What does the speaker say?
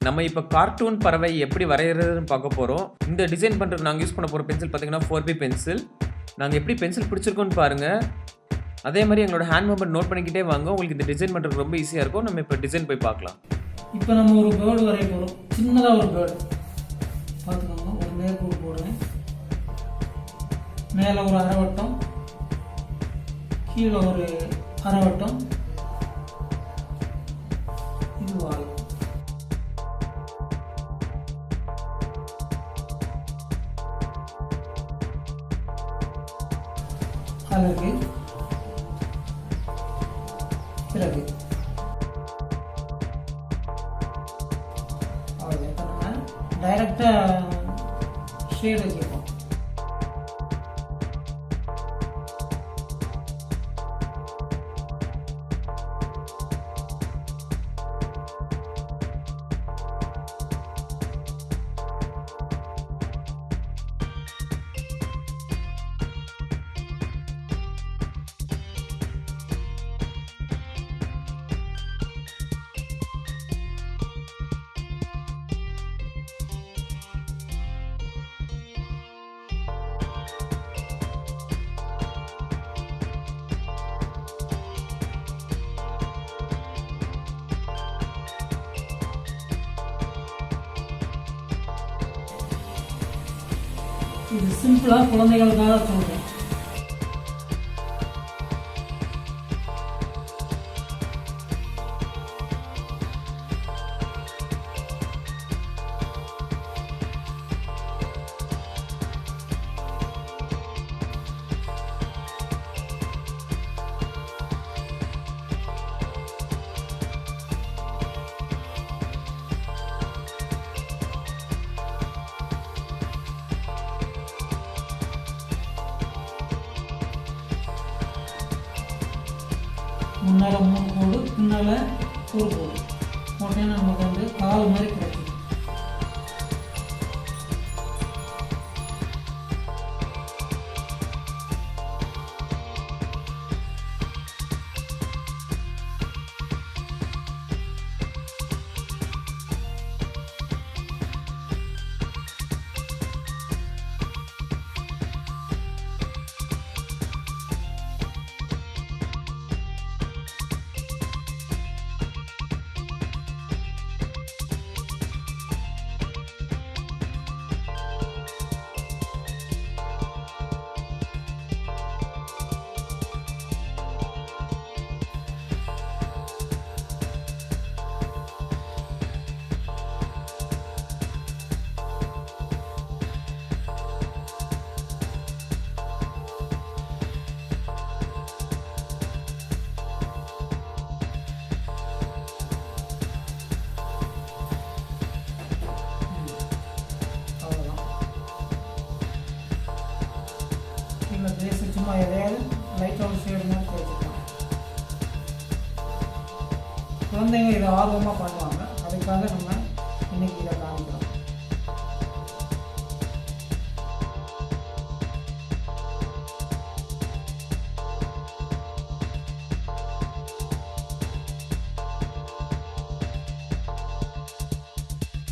நம்ம இப்போ கார்ட்டூன் பறவை எப்படி வரைகிறதுன்னு பார்க்க போகிறோம். இந்த டிசைன் பண்ணுறது நாங்கள் யூஸ் பண்ண போகிற பென்சில் பார்த்தீங்கன்னா 4B பென்சில். நாங்கள் எப்படி பென்சில் பிடிச்சிருக்கோன்னு பாருங்கள். அதே மாதிரி எங்களோட ஹேண்ட் மூவ்மெண்ட் நோட் பண்ணிக்கிட்டே வாங்க. உங்களுக்கு இந்த டிசைன் பண்ணுறது ரொம்ப ஈஸியாக இருக்கும். நம்ம இப்போ டிசைன் போய் பார்க்கலாம். இப்போ நம்ம ஒரு பேர்டு வரைய போகிறோம். சின்னதாக ஒரு பேர்டு பார்த்துக்கோங்க. ஒரு நேர்கோடு போடுறேன். மேலே ஒரு அரை வட்டம், கீழே ஒரு அரை வட்டம், இது வால். அழகு, பிறகு டைரக்டாக ஷேட் வச்சுருக்கோம். இது சிம்பிளாக குழந்தைகளுக்காக சொல்கிறேன். முன்னால் 3 கோடு, பின்னால் ஒரு கோடு போட்டேன்னா நமக்கு வந்து கால் மாதிரி கிடைக்கும். பேச சும்மா எதையாவது லைட்டாக ஷேடு மாதிரி வச்சுக்கலாம். குழந்தைங்க இதை ஆர்வமாக பண்ணுவாங்க. அதுக்காக நம்ம